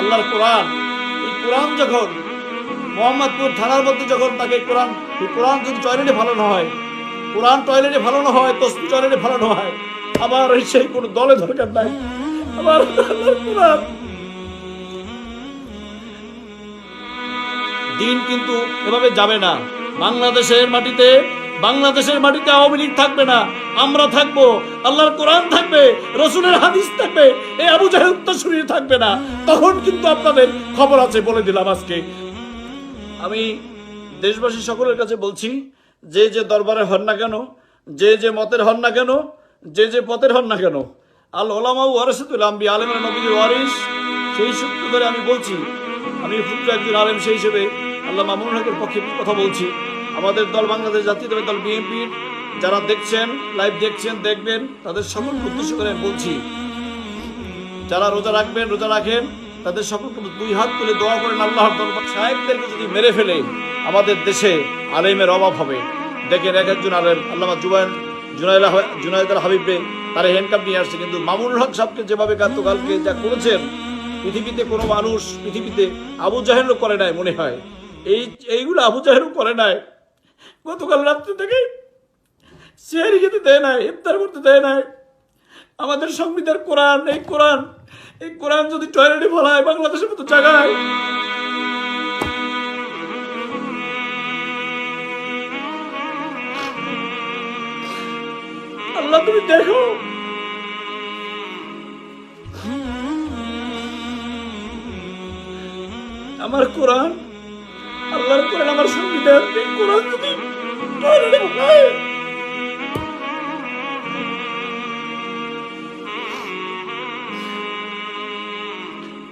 আল্লাহর কোরআন। এই কোরআন যখন মোহাম্মদপুর থানার মধ্যে যখন তাকে কোরআন যদি টয়লেটে ফালানো হয়, কোরআন টয়লেটে ফালানো হয়, তসবিহ টয়লেটে ফালানো হয়, আমার সেই কোনো দলে দরকার নাই। আমার কোরআন দিন কিন্তু এভাবে যাবে না। বাংলাদেশের মাটিতে আওয়ামী লীগ থাকবে না, আমরা থাকবো, আল্লাহর কোরআন থাকবে, রসুলের হাদিস থাকবে, এই আবু জাহেল উত্তরসূরি থাকবে না। তখন কিন্তু আপনাদের খবর আছে, বলে দিলাম আজকে। আমি দেশবাসী সকলের কাছে বলছি, যে যে দরবারে হন না কেন, যে যে মতের হন না কেন, যে যে পথের হন না কেন, আল ওলামা ওয়ারাসাতুল আম্বিয়া, আলেমরা নবীর ওয়ারিস। সেই সূত্র ধরে আমি বলছি, আমি ক্ষুদ্র একজন আলেম সেই হিসেবে আল্লাহ মামুনুল হকের পক্ষে কথা বলছি। আমাদের দল বাংলাদেশ জাতীয়তাবাদী দল বিএনপির যারা দেখছেন, লাইভ দেখছেন, দেখবেন, তাদের সকলকে উদ্দেশ্য করে বলছি, যারা রোজা রাখবেন, রোজা রাখেন, তাদের সকলকে দুই হাত তুলে দোয়া করেন আল্লাহর দরবার। সাহেবদেরকে যদি মেরে ফেলে আমাদের দেশে আলেমের অভাব হবে। দেখেন এক একজন আলেম, আল্লামা জুনায়েদ হাবিবে তারা হ্যান্ডকাপ নিয়ে আসছে, কিন্তু মামুনুল হক সাহেবকে যেভাবে গতকালকে যা করেছেন, পৃথিবীতে কোনো মানুষ, পৃথিবীতে আবু জাহেলও করে নাই মনে হয়, এইগুলো আবু জাহেলও করে নাই। গতকাল রাত্রে থেকে সেহরি খেতে দেয় নাই, ইফতার করতে দেয় নাই। আমাদের সংবিধান কোরআন, এই কোরআন যদি টয়লেটে ফেলায় বাংলাদেশের মতো জায়গায়, আল্লাহ তুমি দেখো। আমার কোরআন, আল্লাহর কোরআন, আমার সংবিধান, এই কোরআন যদি টয়লেটে ফেলায়,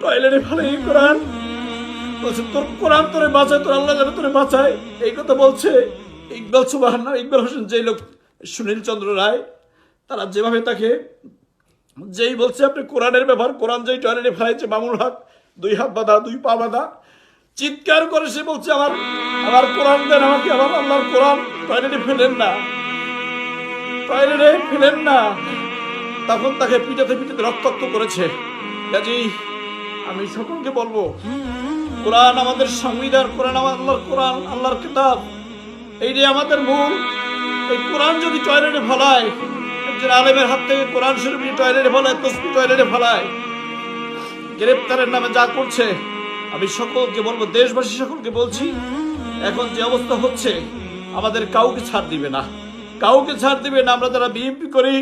টয়লেটে ফেলে এই কোরআন বলছে, তোর কোরআন তোরে বাঁচায়, তোর আল্লাহ যেন তোরে বাঁচায়। এই কথা বলছে ইকবাল হোসেন, যেই লোক, সুনীল চন্দ্র রায়, তারা যেভাবে তাকে যেই বলছে আপনি কোরআনের ব্যাপার, কোরআন যেই টয়লেটে ফেলাইছে মামুনুল হক, দুই হাত বাঁধা, দুই পা বাঁধা, চিৎকার করে সে বলছে, আমার কোরআন দেন আমাকে, আমার আল্লাহর কোরআন টয়লেটে ফেলেন না। তখন তাকে পিটাতে রক্তাক্ত করেছে। কাজেই আমি সকলকে বলবো, কোরআন আমাদের সংবিধান, কোরআন আল্লাহর কোরআন, আল্লাহর কিতাব, এইটাই আমাদের মূল। এই কোরআন যদি টয়লেটে ফেলায়, একজন আলেমের হাত থেকে কোরআন শরীফ টয়লেটে ফেলায়, তসবিহ টয়লেটে ফেলায়, গ্রেপ্তারের নামে যা করছে, আমি সকলকে বলবো, দেশবাসী সকলকে বলছি, এখন যে অবস্থা হচ্ছে, আমাদের কাউকে ছাড় দিবে না। আমরা যারা বিএনপি করি,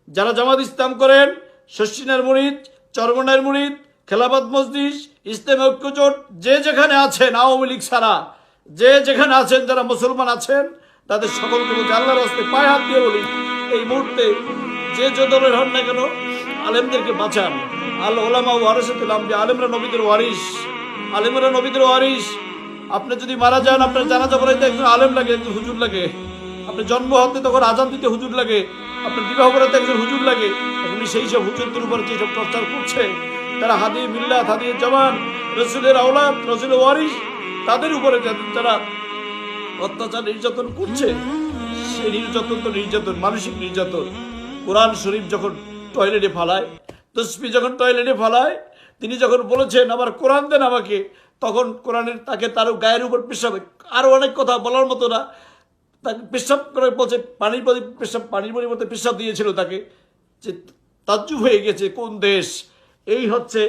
যারা জামাত ইসলাম করেন, শশিনের মুরিদ, চরমনের মুরিদ, খেলাফত মজলিস, ইসলামী ঐক্যজোট, যে যেখানে আছেন, আওয়ামী লীগ ছাড়া যে যেখানে আছেন, যারা মুসলমান আছেন, তাদের সকলকে বলছি, আল্লাহর রাস্তে পায়ে হাত দিয়ে বলি, এই মুহূর্তে যে দলের হন না কেন, আলেমদেরকে বাঁচান। আল ওলামা ওয়ারাসাতুল আম্বিয়া, আলেমরা নবীদের ওয়ারিস। আপনি যদি মারা যান, আপনার জানাজা পড়াইতে একজন আলেম লাগে, একজন হুজুর লাগে। আপনি জন্ম হতে তখন আজান দিতে হুজুর লাগে, আপনার বিবাহ করাতে একজন হুজুর লাগে। এখন সেই সব হুজুরদের উপরে যেসব প্রচার করছে, তারা হাদিয়ে মিল্লাত, হাদিয়ে জামান, রসুলের আওলাদ, রসুলের ওয়ারিস, তাদের উপরে যারা অত্যাচার নির্যাতন করছে, সেই নির্যাতন তো নির্যাতন, মানসিক নির্যাতন। কোরআন শরীফ যখন টয়লেটে ফালায়, তসবিহ যখন টয়লেটে ফালায়, তিনি যখন বলেছেন আমার কোরআন দেন আমাকে, তখন কোরআনের তাকে তার গায়ের উপর পেশাব, আরো অনেক কথা বলার মতো না, তাকে পেশাব করে বলছে, পানির পরিবর্তে পেশাব দিয়েছিল তাকে, যে তাজ্জুব হয়ে গেছে, কোন দেশ। এই হচ্ছে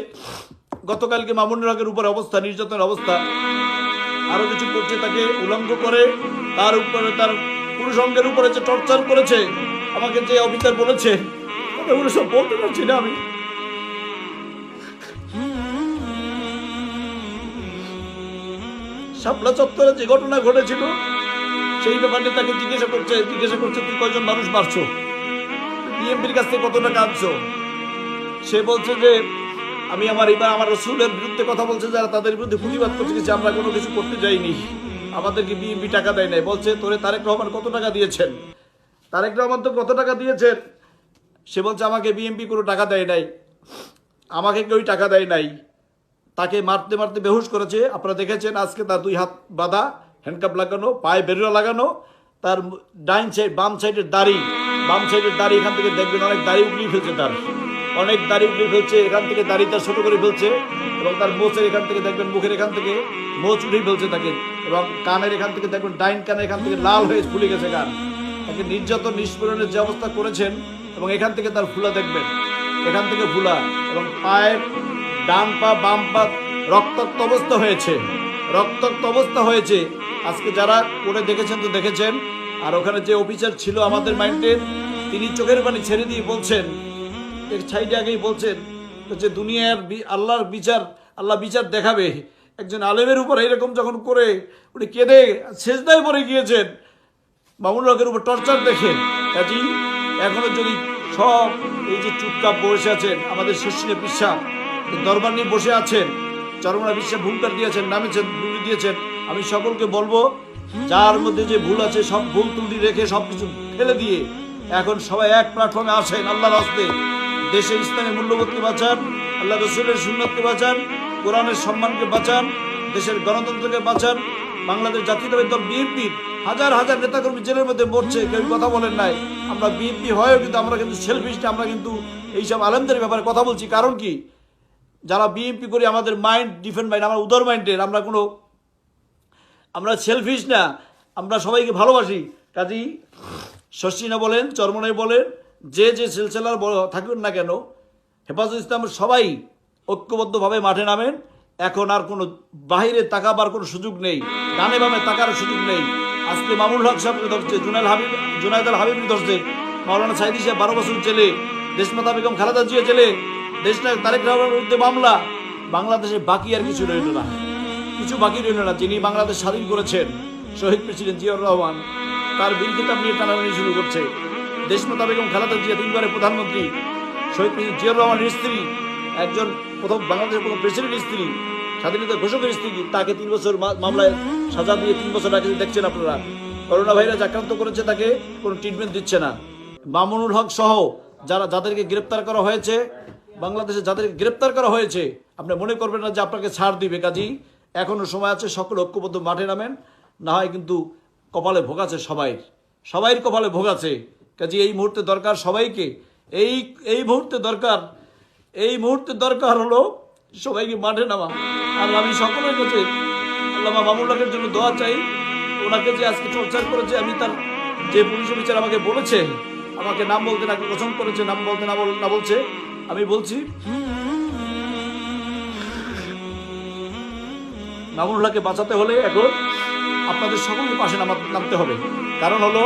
গতকালকে মামুনুল হকের উপর অবস্থা, নির্যাতনের অবস্থা। আরো কিছু করছে, তাকে উলঙ্গ করে, তার উপরে, তার পুরুষ অঙ্গের উপরে যে টর্চার করেছে, আমাকে যে অফিসার বলেছে, ওগুলো সব বলতে পারছি না আমি। শাপলা চত্বরে যে ঘটনা ঘটেছিল, সেই ব্যাপারে তাকে জিজ্ঞাসা করছে, তুই কয়জন মানুষ মারছো, বিএনপির কাছ থেকে কত টাকা আনছো। সে বলছে যে আমি আমার রসুলের বিরুদ্ধে কথা বলছে যারা, তাদের বিরুদ্ধে প্রতিবাদ করছে, যে আমরা কোনো কিছু করতে যাইনি, আমাদেরকে বিএনপি টাকা দেয় নাই। বলছে তোরে তারেক রহমান কত টাকা দিয়েছেন, সে বলছে আমাকে বিএনপি কোনো টাকা দেয় নাই, আমাকে কেউ টাকা দেয় নাই। তাকে মারতে মারতে বেহুশ করেছে। আপনারা দেখেছেন আজকে তার দুই হাত বাঁধা, হ্যান্ডকাপ লাগানো, পায়ে বেরুয়া লাগানো, তার বাম সাইডের দাড়ি, এখান থেকে দেখবেন অনেক দাড়ি উগলিয়ে ফেলছে তার। অনেক দাড়ি উঠে ফেলছে, এখান থেকে দাড়ি তার ছোট করে ফেলছে, এবং তার মোচের এখান থেকে দেখবেন, মুখের এখান থেকে মোচ উঠে ফেলছে তাকে, এবং কানের এখান থেকে দেখবেন ডাইন কানের এখান থেকে লাল হয়ে ফুলে গেছে কান। তাকে নির্যাতন নিষ্পীড়নের যে অবস্থা করেছেন, এবং এখান থেকে তার ফুলা দেখবেন, এখান থেকে ফুলা, এবং পায়ের ডান পা বাম পা রক্তাক্ত অবস্থা হয়েছে, রক্তাক্ত অবস্থা হয়েছে। আজকে যারা করে দেখেছেন তো দেখেছেন। আর ওখানে যে অফিসার ছিল আমাদের মাইন্ডের, তিনি চোখের পানি ছেড়ে দিয়ে বলছেন, এর সাইডে আগেই বলছেন যে দুনিয়ার আল্লাহর বিচার, আল্লাহ বিচার দেখাবে। একজন আলেমের উপর এরকম যখন করে উনি কেঁদে সেজদায় পড়ে গিয়েছেন মামুনুল হকের উপর টর্চার দেখে। কাজী এখনো যদি সব এই যে চুপচাপ বসে আছেন, আমাদের শশীনে বিশ্বাস দরবার নিয়ে বসে আছেন, চরমরা বিশ্বাস ভুলকার দিয়েছেন, নামেছেন, ভুল দিয়েছেন, আমি সকলকে বলবো যার মধ্যে যে ভুল আছে সব ভুল ত্রুটি রেখে সবকিছু ফেলে দিয়ে এখন সবাই এক প্ল্যাটফর্মে আসেন। আল্লাহর হস্তে দেশে ইসলামের মূল্যবোধকে বাঁচান, আল্লাহ রসুলের সুন্নাতকে বাঁচান, কোরআনের সম্মানকে বাঁচান, দেশের গণতন্ত্রকে বাঁচান। বাংলাদেশ জাতীয়তাবাদী দল বিএনপির হাজার হাজার নেতাকর্মী জেলের মধ্যে মরছে, কেউ কথা বলেন নাই। আমরা বিএনপি হয়েও কিন্তু আমরা কিন্তু সেলফিশ না, আমরা কিন্তু এইসব আলেমদের ব্যাপারে কথা বলছি। কারণ কি, যারা বিএনপি করি আমাদের মাইন্ড ডিফারেন্ট মাইন্ড, আমরা উদার মাইন্ডের, আমরা সেলফিশ না, আমরা সবাইকে ভালোবাসি। কাজেই শশীনা বলেন, চরমনাই বলেন, যে সিলসিলার থাকুন না কেন, হেফাজত ইসলামের সবাই ঐক্যবদ্ধভাবে মাঠে নামেন। এখন আর কোনো বাহিরে তাকাবার কোনো সুযোগ নেই, ডানে বামে তাকার সুযোগ নেই। আজকে মামুনুল হক সাহেবকে ধরছে, জুনায়েদ আল হাবিবকে ধরছে, মাওলানা সাইদি সাহেব 12 বছর জেলে, দেশমাতা বেগম খালেদা জিয়া জেলে, দেশনায়ক তারেক রহমানের বিরুদ্ধে মামলা। বাংলাদেশে বাকি আর কিছু রইল না, কিছু বাকি রইল না। যিনি বাংলাদেশ স্বাধীন করেছেন শহীদ প্রেসিডেন্ট জিয়াউর রহমান, তার বিরুদ্ধে তার নিয়ে টানাটানি শুরু করছে। দেশমাতা বেগম খালেদা জিয়া 3 বারের প্রধানমন্ত্রী, শহীদ প্রেসিডেন্ট জিয়াউর রহমানের স্ত্রী, একজন বাংলাদেশের প্রথম প্রেসিডেন্ট স্ত্রী, স্বাধীনতা ঘোষকের স্ত্রী, তাকে 3 বছর মামলায় সাজা দিয়ে 3 বছর আগে দেখছেন আপনারা। করোনা ভাইরাস আক্রান্ত করেছে, তাকে কোনো ট্রিটমেন্ট দিচ্ছে না। মামুনুল হক সহ যাদেরকে গ্রেপ্তার করা হয়েছে, বাংলাদেশে যাদেরকে গ্রেপ্তার করা হয়েছে, আপনি মনে করবেন না যে আপনাকে ছাড় দিবে। কাজী এখনো সময় আছে, সকল ঐক্যবদ্ধ মাঠে নামেন, না হয় কিন্তু কপালে ভোগ আছে, সবাইয়ের কপালে ভোগ আছে। কাজী এই মুহূর্তে দরকার সবাইকে, এই মুহূর্তে দরকার হলো সবাইকে মাঠে নামা। আর আমি সকলের কাছে আল্লামা মামুনুল হকের জন্য দোয়া চাই। ওনাকে যে আজকে টর্চার করেছে, আমি তার যে পুলিশ অফিসার আমাকে বলেছে, আমাকে নাম বলতে না কসম করেছে, নাম বলতে না বলছে, আমি বলছি মামুনুল হককে বাঁচাতে হলে এখন আপনাদের সকলের পাশে নামতে হবে। কারণ হলো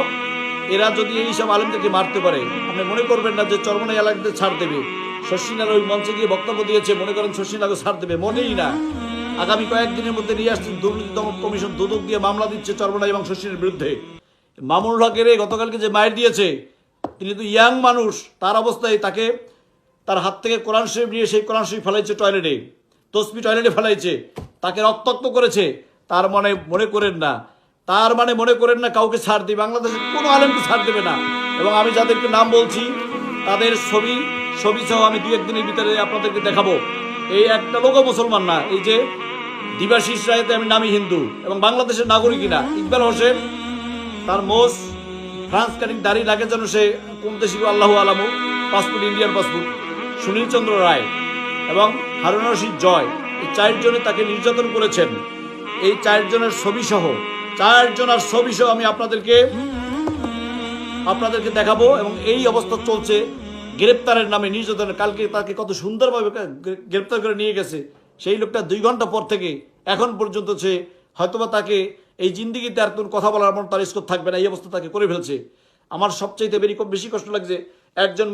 এরা যদি এইসব আলেমদেরকে মারতে পারে, আপনি মনে করবেন না যে চরমনাই এলাকাতে ছাড় দেবে। শশীনার ওই মঞ্চে গিয়ে বক্তব্য দিয়েছে, মনে করেন শশীনাকে ছাড় দেবে, মোটেই না। আগামী কয়েকদিনের মধ্যে নিয়ে আসছেন দুর্নীতি দমন কমিশন দুদক দিয়ে মামলা দিচ্ছে চরমনাই এবং শশীনের বিরুদ্ধে। মামুনুল হকের গতকালকে যে মায়ের দিয়েছে, তিনি তো ইয়াং মানুষ, তার অবস্থায় তাকে তার হাত থেকে কোরআন শরীফ নিয়ে সেই কোরআন শরীফ ফেলাইছে টয়লেটে, তসবি টয়লেটে ফেলাইছে, তাকে রক্তাক্ত করেছে। তার মানে মনে করেন না কাউকে ছাড় দিই, বাংলাদেশের কোনো আলেমকে ছাড় দেবে না। এবং আমি যাদেরকে নাম বলছি তাদের ছবি সহ আমি 2-1 দিনের ভিতরে আপনাদেরকে দেখাবো। এই একটা লোকও মুসলমান না। এই যে দিবাশিস রায়তে আমি নামি হিন্দু এবং বাংলাদেশের নাগরিকই না। ইকবাল হোসেন, তার মোস ফ্রান্স কাটিং দাড়ি লাগে যেন সে কোন দেশি আল্লাহু আলামু, পাসপোর্ট ইন্ডিয়ান পাসপোর্ট। সুনীল চন্দ্র রায় এবং হারুন রশিদ জয়, এই 4 জনে তাকে নির্যাতন করেছেন। এই 4 জনের ছবি সহ আমি আপনাদেরকে দেখাবো। এবং এই অবস্থা চলছে গ্রেপ্তারের নামে, নির্যাতনের। কালকে তাকে কত সুন্দরভাবে গ্রেপ্তার করে নিয়ে গেছে। সেই লোকটা 2 ঘন্টা পর থেকে এখন পর্যন্ত সে হয়তোবা তাকে এই জিন্দিগিতে আর কোনো কথা বলার মন তার স্কোপ থাকবে না, এই অবস্থা তাকে করে ফেলছে। আমার সবচাইতে বেশি কষ্ট লাগছে, একজন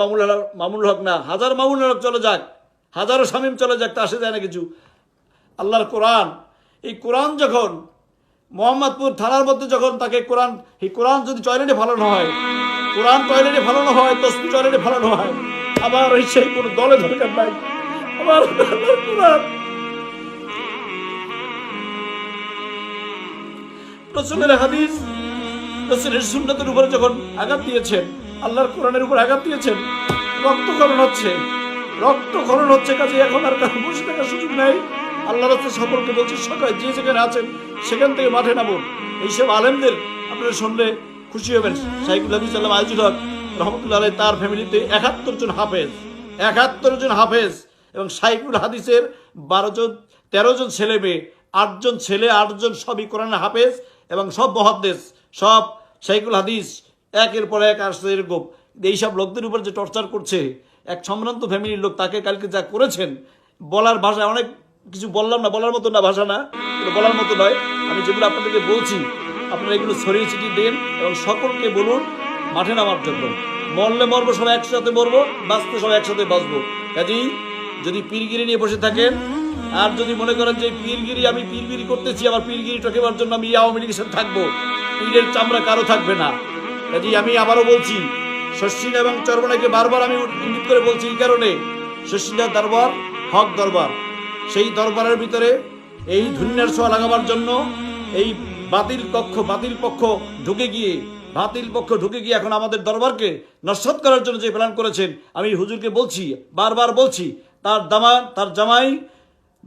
মামুনুল হক না, হাজার মামুনুল হক চলে যাক, হাজারো শামীম চলে যাক, তা আসে যায় না কিছু। আল্লাহর কোরআন, এই কোরআন যখন মোহাম্মদপুর থানার মধ্যে যখন তাকে কোরআন যদি টয়লেটে ফালানো হয়, কোরআন টয়লেটে ফালানো হয়, তসবি টয়লেটে ফালানো হয়, আবার সেই কোনো দলে দরকার নাই। আবার কোরআন রাসূলের হাদিস, রাসূলের সুন্নাতের উপরে যখন আঘাত দিয়েছেন, আল্লাহর কোরআনের উপর আঘাত দিয়েছেন, রক্তক্ষরণ হচ্ছে। কাজে এখন আর কারো বসে থাকার সুযোগ নাই। আল্লাহ রাসূল সকলকে বলছে, সকাল যে যেখানে আছেন সেখান থেকে মাঠে নামুন। এইসব আলেমদের আপনারা শুনলে খুশি হবেন। শাইখুল হাদিস আল্লামা আজিজুল হক রহমতুল্লাহ আলাইহি, তার ফ্যামিলিতে 71 জন হাফেজ, 71 জন হাফেজ এবং শাইখুল হাদিসের 13 জন ছেলে মেয়ে, 8 জন ছেলে 8 জন সবই কোরআনের হাফেজ এবং সব মুহাদ্দিস, সব শাইখুল হাদিস, একের পর এক আসছে এরকম। এইসব লোকদের উপর যে টর্চার করছে এক সম্ভ্রান্ত ফ্যামিলির লোক, তাকে কালকে যা করেছেন বলার ভাষা, অনেক কিছু বললাম না, বলার মতো না ভাষা না, বলার মতো নয়। আমি যেগুলো আপনাদেরকে বলছি আপনারা এগুলো ছড়িয়ে ছিটিয়ে দেন এবং সকলকে বলুন মাঠে নামার জন্য। মরলে মরবো সবাই একসাথে মরবো, বাঁচতে সবাই একসাথে বাঁচবো। কাজেই যদি পীরগিরি নিয়ে বসে থাকেন আর যদি মনে করেন যে পীরগিরি, আমি পীরগিরি করতেছি, আমার পীরগিরি টকেবার জন্য আমি আওয়ামী লীগের সাথে থাকবো, পীরের চামড়া কারো থাকবে না। কাজেই আমি আবারও বলছি, শর্ষিনা এবং চরমনাইকে বারবার আমি ইঙ্গিত করে বলছি এই কারণে, শর্ষিনার দরবার হক দরবার, সেই দরবারের ভিতরে এই ধুন্যার ছোঁয়া লাগাবার জন্য এই বাতিল পক্ষ ঢুকে গিয়ে এখন আমাদের দরবারকে নস্যাৎ করার জন্য যে প্ল্যান করেছেন, আমি হুজুরকে বলছি, বারবার বলছি, তার জামাই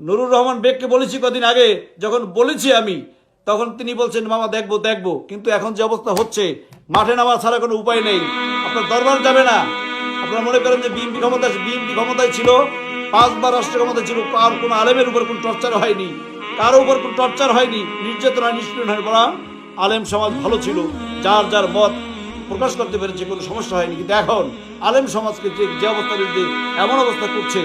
নুরুর রহমান বেগকে বলেছি কদিন আগে, যখন বলেছি আমি তখন তিনি বলছেন মামা দেখবো, কিন্তু এখন যে অবস্থা হচ্ছে মাঠে নামা ছাড়া কোনো উপায় নেই। আপনার দরবার যাবে না। আপনারা মনে করেন যে বিএনপি ক্ষমতায় ছিল, 5 বার রাষ্ট্র ক্ষমতা ছিল, আর কোনো আলেমের উপর কোনো টর্চার হয়নি, কারো উপর কোনো টর্চার হয়নি, নির্যাতনা নিষ্পীড়ন হয়, বরং আলেম সমাজ ভালো ছিল, যার মত প্রকাশ করতে পেরেছে, কোনো সমস্যা হয়নি। কিন্তু এখন আলেম সমাজকে যে অবস্থা দিতে এমন অবস্থা করছে,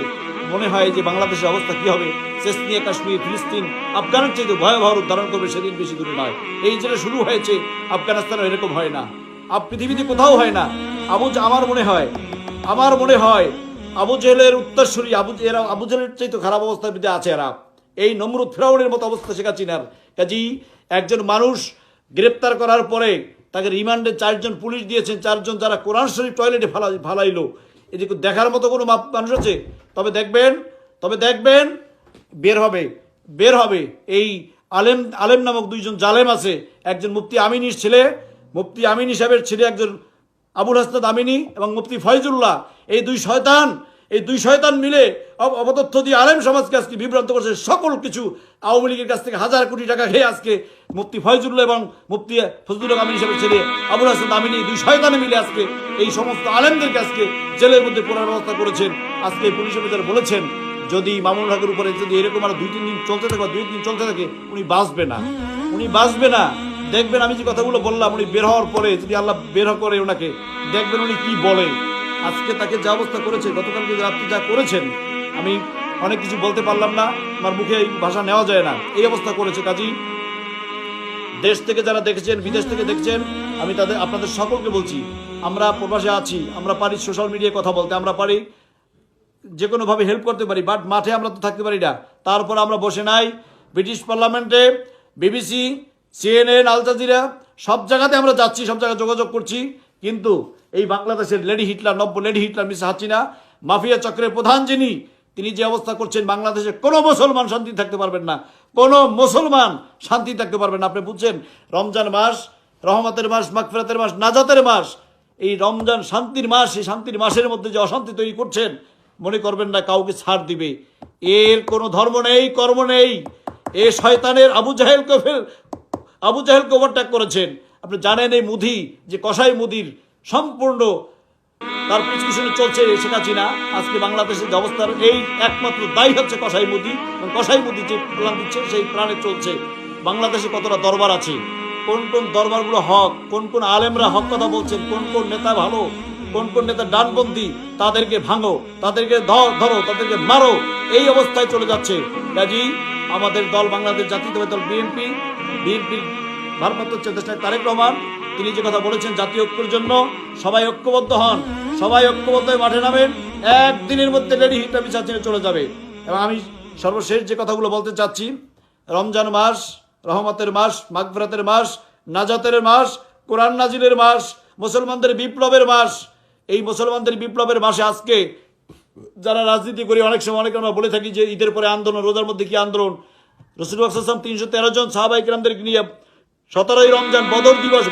মনে হয় যে বাংলাদেশের অবস্থা কি হবে, চেচনিয়া, কাশ্মীর, ফিলিস্তিন, আফগানের চাইতে ভয়াবহ রূপ ধারণ করবে, সেদিন বেশি দূরে নয়। এই যেটা শুরু হয়েছে আফগানিস্তানে এরকম হয় না, পৃথিবীতে কোথাও হয় না। আমার মনে হয় আবু জেহেলের উত্তরসূরি, আবু জেহেলের চাইতে খারাপ অবস্থার মধ্যে আছে এরা, এই নমরুদ ফিরাউনের মতো অবস্থা শেখ হাসিনার। কাজেই একজন মানুষ গ্রেপ্তার করার পরে তাকে রিমান্ডে 4 জন পুলিশ দিয়েছেন, 4 জন যারা কোরআন শরীফ টয়লেটে ফালাইলো, এদিকে দেখার মতো কোনো মানুষ আছে? তবে দেখবেন বের হবে এই আলেম নামক 2 জন জালেম আছে, একজন মুফতি আমিনী সাহেবের ছেলে একজন আবুল হাসনাত আমিনী এবং মুফতি ফয়জুল্লাহ, এই দুই শয়তান মিলে অপতথ্য দিয়ে আলেম সমাজকে আজকে বিভ্রান্ত করছে। সকল কিছু আওয়ামী লীগের কাছ থেকে 1000 কোটি টাকা খেয়ে আজকে মুফতি ফয়জুল্লাহ এবং মুফতি ফজলুল আমিনী সাহেবের ছেলে আবুল হাসনাত আমিনী, 2 শয়তানে মিলে আজকে এই সমস্ত আলেমদেরকে আজকে জেলের মধ্যে পড়ার ব্যবস্থা করেছেন। আজকে পুলিশ অফিসার বলেছেন, যদি মামুনুল হকের উপরে যদি এরকম আর 2-3 দিন চলতে থাকে, উনি বাঁচবে না। দেখবেন আমি যে কথাগুলো বললাম, উনি বের হওয়ার পরে যদি আল্লাহ বের করে ওনাকে, দেখবেন উনি কি বলে। আজকে তাকে যা অবস্থা করেছে, গতকালকে রাত্রে যা করেছেন, আমি অনেক কিছু বলতে পারলাম না, আমার মুখে এই ভাষা নেওয়া যায় না, এই অবস্থা করেছে। কাজী দেশ থেকে যারা দেখেছেন, বিদেশ থেকে দেখছেন, আমি আপনাদের সকলকে বলছি, আমরা প্রবাসে আছি, আমরা পারি সোশ্যাল মিডিয়ায় কথা বলতে, আমরা পারি যে কোনোভাবে হেল্প করতে পারি, বাট মাঠে আমরা তো থাকতে পারি না। তারপর আমরা বসে নাই ব্রিটিশ পার্লামেন্টে, বিবিসি, CNN, আল জাজিরা, সব জায়গাতে আমরা যাচ্ছি, সব জায়গায় যোগাযোগ করছি। কিন্তু এই বাংলাদেশের নব্য lady Hitler miss Hasina, mafia চক্রের প্রধান তিনি যে অবস্থা করছেন, বাংলাদেশে কোনো মুসলমান শান্তি থাকতে পারবেন না, আপনি বুঝছেন? রমজান মাস, রহমতের মাস, মাগফিরাতের মাস, নাজাতের মাস, এই রমজান শান্তির মাস, এই শান্তির মাসের মধ্যে যে অশান্তি তৈরি করছেন, মনে করবেন না কাউকে ছাড় দিবে। এর কোনো ধর্ম নেই, কর্ম নেই। এ শয়তানের আবু জাহেলকে ওভারটেক করেছেন। আপনি জানেন এই মুদি, যে কসাই মুদির সম্পূর্ণ তার পিছনে চলছে শেখ হাসিনা। আজকে বাংলাদেশের যে অবস্থার এই একমাত্র দায়ী হচ্ছে কসাই মুদি, এবং কসাই মুদি যে প্ল্যান দিচ্ছে সেই প্ল্যানে চলছে। বাংলাদেশে কতটা দরবার আছে, কোন দরবারগুলো হক, কোন আলেমরা হক কথা বলছেন, কোন নেতা ভালো, কোন নেতা ডানপন্থী, তাদেরকে ভাঙো, তাদেরকে ধরো, তাদেরকে মারো, এই অবস্থায় চলে যাচ্ছে। কাজেই আমাদের দল, বাংলাদেশ জাতীয়তাবাদী দল বিএনপির ভারপ্রাপ্ত চেয়ারম্যান তারেক রহমান, তিনি যে কথা বলেছেন জাতীয় ঐক্যের জন্য সবাই ঐক্যবদ্ধ হন, সবাই ঐক্যবদ্ধ হয়ে মাঠে নামেন, একদিনের মধ্যে লেডি হিটলার মিস হাসিনা চলে যাবে। এবং আমি সর্বশেষ যে কথাগুলো বলতে চাচ্ছি, রমজান মাস, রহমতের মাস, মাগফিরাতের মাস, নাজাতের মাস, কোরআন নাজিলের মাস, মুসলমানদের বিপ্লবের মাস। এই মুসলমানদের বিপ্লবের মাসে আজকে যারা রাজনীতি করি, অনেক সময় আমরা বলে থাকি যে ঈদের পরে আন্দোলন, রোজার মধ্যে কি আন্দোলন। রাসূলুল্লাহ সাল্লাল্লাহু আলাইহি ওয়াসাল্লাম 313 জন সাহাবায়ে কেরামদেরকে নিয়ে 17ই রমজান বদর দিবস,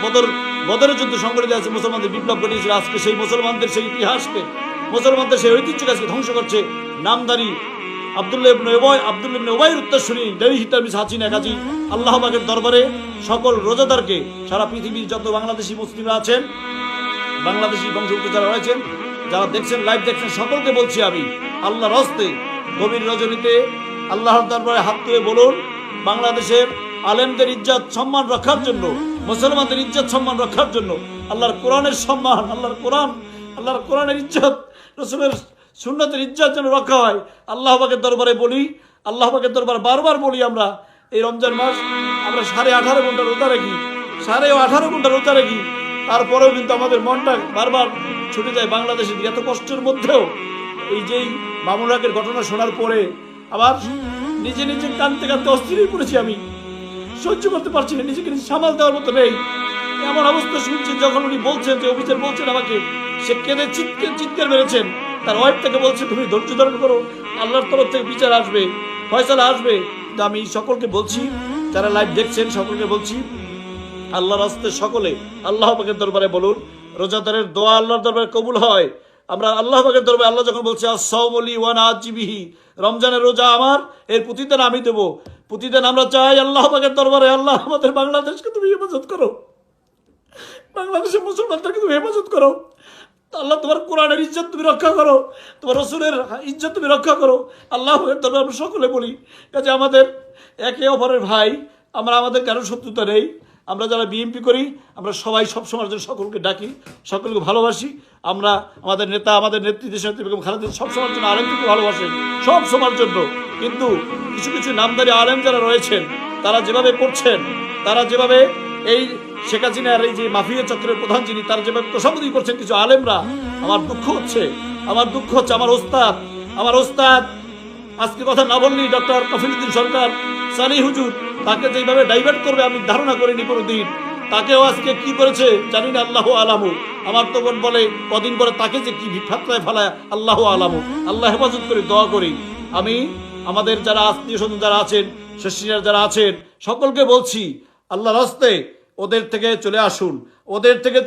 বদরের যুদ্ধ সংগঠিত আছে, মুসলমানদের বিপ্লব ঘটিয়েছিল। আজকে সেই মুসলমানদের সেই ইতিহাসকে, মুসলমানদের সেই ঐতিহ্যকে আজকে ধ্বংস করছে নামধারী আব্দুল্লাহ ইবনে উবাইর উত্তরসূরি লেডি হিটলার মিস হাসিনা। কাজী আল্লাহ পাকের দরবারে সকল রোজাদারকে, সারা পৃথিবীর যত বাংলাদেশি মুসলিমরা আছেন, বাংলাদেশি বংশোদ্ভূত যারা রয়েছেন, যারা দেখছেন, লাইভ দেখছেন, সকলকে বলছি আমি আল্লাহর হস্তে গভীর রজনীতে আল্লাহর দরবারে হাত তুলে বলুন, বাংলাদেশের আলেমদের ইজ্জত সম্মান রক্ষার জন্য, মুসলমানদের ইজ্জত সম্মান রক্ষার জন্য, আল্লাহর কোরআনের সম্মান, আল্লাহর কোরআনের ইজ্জত, রাসূলের সুন্নতের ইজ্জত যেন রক্ষা হয়, আল্লাহ পাকের দরবারে বলি, আল্লাহ পাকের দরবারে বারবার বলি। আমরা এই রমজান মাস আমরা 18.5 ঘন্টা রোজা রাখি, 18.5 ঘন্টা রোজা রাখি, তারপরেও কিন্তু আমাদের মনটা বারবার ছুটে যায় বাংলাদেশের দিকে। এত কষ্টের মধ্যেও এই যেই মামুন হকের ঘটনা শোনার পরে আবার নিজে নিজে কাঁদতে কাঁদতে অস্থির হয়ে পড়েছি। আমি সহ্য করতে পারছি না, নিজেকে নিজে সামাল দেওয়ার মতো নেই। এমন অবস্থা শুনছি, যখন উনি বলছেন যে অফিসার বলছেন আমাকে, সে কেঁদে চিৎকার মেরেছেন, তার ওয়াইফ তাকে বলছে তুমি ধৈর্য ধারণ করো, আল্লাহর তরফ থেকে বিচার আসবে, ফয়সালা আসবে। তো আমি সকলকে বলছি, যারা লাইভ দেখছেন সকলকে বলছি, আল্লাহর হস্তে সকলে আল্লাহ পাকের দরবারে বলুন, রোজাদারের দোয়া আল্লাহর দরবারে কবুল হয়। আমরা আল্লাহ পাকের দরবারে, আল্লাহ যখন বলছে আস-সাওমুলি ওয়া নাজিবিহি, রমজানের রোজা আমার, এর প্রতিদান আমি দেব, প্রতিদান আমরা চাই আল্লাহ পাকের দরবারে। আল্লাহ আমাদের বাংলাদেশকে তুমি হেফাজত করো, বাংলাদেশের মুসলমানদেরকে তুমি হেফাজত করো। আল্লাহ তোমার কোরআনের ইজ্জত তুমি রক্ষা করো, তোমার রসুলের ইজ্জত তুমি রক্ষা করো। আল্লাহ পাকের দরবারে আমরা সকলে বলি, কাজে আমাদের একে অপরের ভাই, আমাদের কারো শত্রুতা নেই। আমরা যারা বিএনপি করি, আমরা সবাই সবসময়ের জন্য সকলকে ডাকি, সকলকে ভালোবাসি। আমরা আমাদের নেতা, আমাদের নেত্রী দেশনেত্রী বেগম খালেদা সবসময়ের জন্য আলেমকে ভালোবাসেন, সব সময়ের জন্য। কিন্তু কিছু কিছু নামদারি আলেম যারা রয়েছেন, তারা যেভাবে করছেন, তারা যেভাবে এই শেখ হাসিনার এই যে মাফিয়া চক্রের প্রধান যিনি, তারা যেভাবে তোষামোদি করছেন কিছু আলেমরা, আমার দুঃখ হচ্ছে। আমার ওস্তাদ আজকে কথা না বললেই ডক্টর কফিলউদ্দিন সরকার সানি হুজুর, তাকে যেভাবে ডাইভার্ট করবে আমি ধারণা করিনি কোনোদিন। তাকেও আজকে কি করেছে জানি না, আল্লাহ আলামু। আমার তো বোন বলে কদিন পরে তাকে যে কি ফাতরায় ফেলায়, আল্লাহ আলামু। আল্লাহ হেফাজত করি, দোয়া করি। আমি আমাদের যারা আত্মীয় স্বজন যারা আছেন, শেষিনার যারা আছেন, সকলকে বলছি আল্লাহর হস্তে ওদের থেকে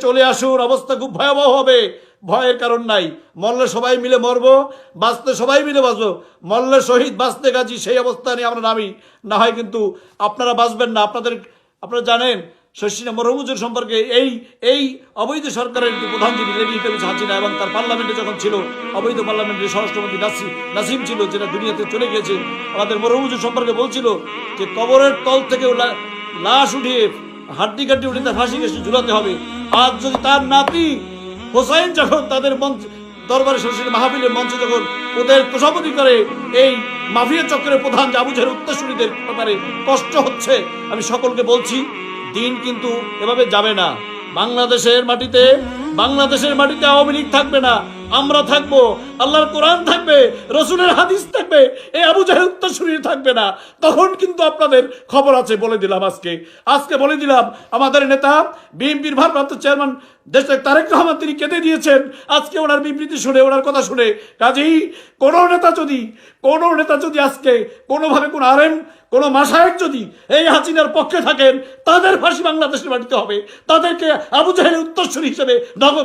চলে আসুন। অবস্থা খুব ভয়াবহ হবে, ভয়ের কারণ নাই। মরলে সবাই মিলে মরবো, বাঁচতে সবাই মিলে বাঁচবো। মরলে শহীদ, বাঁচতে গাজী, সেই অবস্থা নিয়ে আমরা নামি। না হয় কিন্তু আপনারা বাঁচবেন না। আপনারা জানেন শশীনা মরহুজুর সম্পর্কে এই অবৈধ সরকারের প্রধান যিনি লেডি হাসিনা, এবং তার পার্লামেন্টে যখন ছিল, অবৈধ পার্লামেন্টের স্বরাষ্ট্রমন্ত্রী নাসিম ছিল, যেটা দুনিয়াতে চলে গেছে। আমাদের মরহুজুর সম্পর্কে বলছিল যে কবরের তল থেকে লাশ উঠিয়ে হাড্ডি কাটি উঠে তার ফাঁসি কেসে ঝুলাতে হবে। আজ যদি তার নাতি হোসাইন যখন তাদের দরবারে সরাসরি মাহফিলের মঞ্চে যখন ওদের তোষামোদি করে এই মাফিয়া চক্রের প্রধান আবু জাহেল উত্তরসূরিদের ব্যাপারে কষ্ট হচ্ছে, আমি সকলকে বলছি দিন কিন্তু এভাবে যাবে না। বাংলাদেশের মাটিতে আওয়ামী লীগ থাকবে না, আমরা থাকবো, আল্লাহর কোরআন থাকবে, রসুলের হাদিস থাকবে, এই আবু জাহেল উত্তরসূরি থাকবে না। তখন কিন্তু আপনাদের খবর আছে, বলে দিলাম। আজকে বলে দিলাম, আমাদের নেতা বিএনপির ভারপ্রাপ্ত চেয়ারম্যান দেশে তারেক রহমান, তিনি কেঁদে দিয়েছেন আজকে ওনার বিবৃতি শুনে, ওনার কথা শুনে। কাজেই কোনো নেতা যদি আজকে কোনোভাবে কোনো আলেম, কোনো মাশায়েখ যদি এই হাসিনার পক্ষে থাকেন, তাদের ফাঁসি বাংলাদেশের মাটিতে হবে। তাদেরকে আবু জাহেলের উত্তরসূরি হিসেবে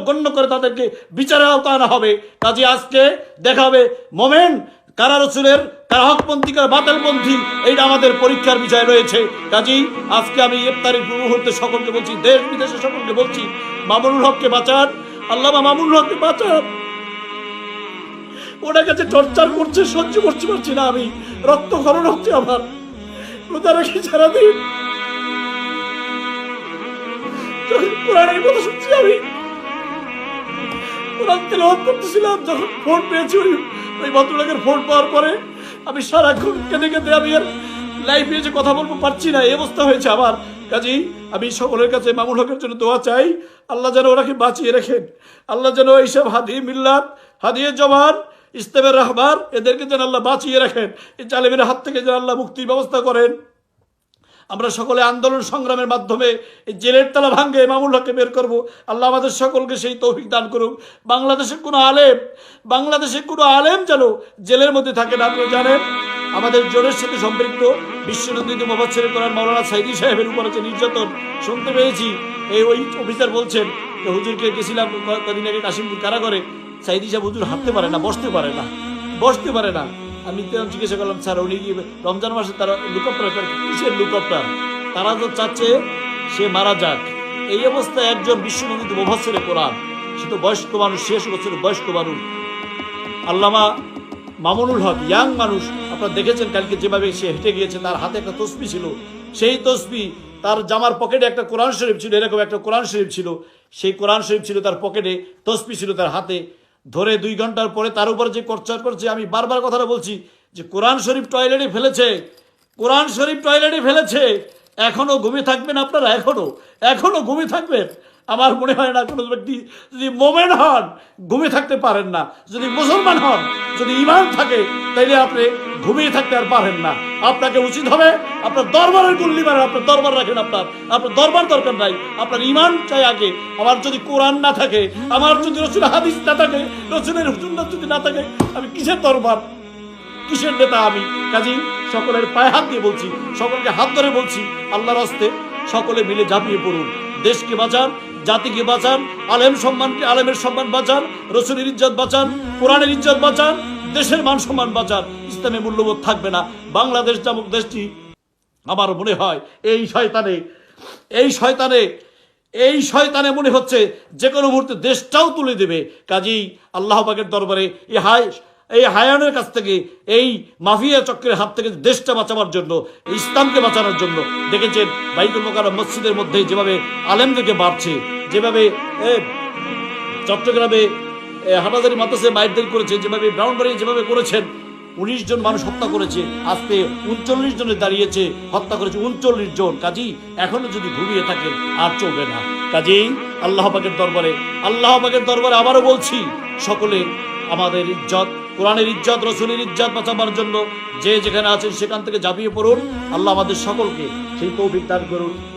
গণ্য করে তাদেরকে বিচারের আওতায় আনা হবে। কাজে আজকে দেখা হবে মোমেন কারা রসুলের, কারা হকপন্থী, কারা বাতিলপন্থী, এইটা আমাদের পরীক্ষার বিষয় রয়েছে। কাজেই আজকে আমি ইফতারের পূর্ব মুহূর্তে সকলকে বলছি, দেশ বিদেশে সকলকে বলছি, মামুনুল হককে বাঁচান, আল্লামা মামুনুল হককে বাঁচান। ওনার কাছে টর্চার করছে, সহ্য করতে পারছি না আমি, রক্তক্ষরণ হচ্ছে আমার। রোজা রাখি সারাদিন, কোরআনের কথা শুনছি, আমি কোরআন তেলাওয়াত করতেছিলাম, যখন ফোন পেয়েছি ওই ভদ্রলোকের ফোন পাওয়ার পরে আমি সারাক্ষণ কেঁদে কেঁদে আমি আর লাইভে যে কথা বলবো পারছি না, এই অবস্থা হয়েছে আমার। কাজেই আমি সকলের কাছে মামুন হকের জন্য দোয়া চাই, আল্লাহ যেন ওনাকে বাঁচিয়ে রাখেন। আল্লাহ যেন এইসব হাদিয়ে মিল্লাত, হাদিয়ে জমান, ইস্তেমের রাহবার, এদেরকে যেন আল্লাহ বাঁচিয়ে রাখেন। এই জালেমের হাত থেকে যেন আল্লাহ মুক্তির ব্যবস্থা করেন। আমরা সকলে আন্দোলন সংগ্রামের মাধ্যমে এই জেলের তালা ভাঙ্গে মামুন হককে বের করব। আল্লাহ আমাদের সকলকে সেই তৌফিক দান করুক। বাংলাদেশের কোনো আলেম যেন জেলের মধ্যে থাকে না। আপনারা জানেন আমাদের জোরের সাথে সম্পৃক্ত বিশ্বনন্দিত মুফাসসির কোরআন মাওলানা সাইদি সাহেবের উপর যে নির্যাতন শুনতে পেয়েছি, ওই অফিসার বলছেন যে হুজুরকে গেছিলাম কদিন আগে কাশিমপুর কারাগারে, সাইদি সাহেব হুজুর হাঁটতে পারে না, বসতে পারে না। আমি জিজ্ঞাসা করলাম, স্যার উনি কি রমজান মাসে তারা কিসের লুকআপটার, তারা তো চাচ্ছে সে মারা যাক। এই অবস্থায় একজন বিশ্বনন্দিত মুফাসসির কোরআন, সে তো বয়স্ক মানুষ, 86 বছরের বয়স্ক মানুষ। আল্লামা মামুনুল হক ইয়াং মানুষ, আপনারা দেখেছেন কালকে যেভাবে সে হেঁটে গিয়েছে, তার হাতে একটা তসবি ছিল, সেই তসবি তার জামার পকেটে একটা কোরআন শরীফ ছিল, এরকম একটা কোরআন শরীফ ছিল, সেই কোরআন শরীফ ছিল তার পকেটে, তসবি ছিল তার হাতে। ধরে 2 ঘন্টার পরে তার উপরে যে টর্চার করছে, আমি বারবার কথাটা বলছি যে কোরআন শরীফ টয়লেটে ফেলেছে, কোরআন শরীফ টয়লেটে ফেলেছে, এখনো ঘুমিয়ে থাকবেন আপনারা? এখনো ঘুমিয়ে থাকবেন? আমার মনে হয় না কোনো ব্যক্তি যদি মোমেন হন ঘুমিয়ে থাকতে পারেন না, যদি মুসলমান হন, যদি ঈমান থাকে, তাইলে আপনি ঘুমিয়ে থাকতে আর পারেন না। আপনাকে উচিত হবে আপনার দরবারের গুল্লি মারেন, আপনার দরবার রাখেন, আপনার দরবার দরকার নাই, আপনার ঈমান চাই আগে। আমার যদি কোরআন না থাকে, আমার যদি রসুলের হাদিস না থাকে, রসুলের সুন্নাত যদি না থাকে, আমি কিসের দরবার, কিসের নেতা আমি? কাজী সকলের পায়ে হাত দিয়ে বলছি, সকলকে হাত ধরে বলছি, আল্লাহর হস্তে সকলে মিলে ঝাঁপিয়ে পড়ুন, দেশকে বাঁচান, জাতিকে বাঁচান, আলেমের সম্মান বাঁচান, রসুলের ইজ্জত বাঁচান, কোরআনের ইজ্জত বাঁচান, দেশের মান সম্মান বাঁচান। ইসলামের মূল্যবোধ থাকবে না। বাংলাদেশ নামক দেশটি আমার মনে হয় এই শয়তানে মনে হচ্ছে যে কোনো মুহূর্তে দেশটাও তুলে দেবে। কাজেই আল্লাহ পাকের দরবারে এই হায়ানের কাছ থেকে, এই মাফিয়া চক্রের হাত থেকে দেশটা বাঁচাবার জন্য, ইসলামকে বাঁচানোর জন্য, দেখেছেন বাইতুল মোকাররম মসজিদের মধ্যে যেভাবে আলেমদেরকে বাড়ছে, যেভাবে চট্টগ্রামে হাটাজারি মাদ্রাসায় মাইরদের করেছে, যেভাবে ব্রাউনবাড়ি যেভাবে করেছেন, 19 জন মানুষ হত্যা করেছে, আজকে 39 জনে দাঁড়িয়েছে, হত্যা করেছে 39 জন। কাজেই এখনো যদি ঘুমিয়ে থাকেন আর চলবে না। কাজেই আল্লাহ পাকের দরবারে আবারও বলছি, সকলে আমাদের ইজ্জত, কোরআনের ইজ্জত, রসুলের ইজ্জত বাঁচাবার জন্য যে যেখানে আছেন সেখান থেকে ঝাঁপিয়ে পড়ুন। আল্লাহ আমাদের সকলকে সেই তৌফিক দান করুন।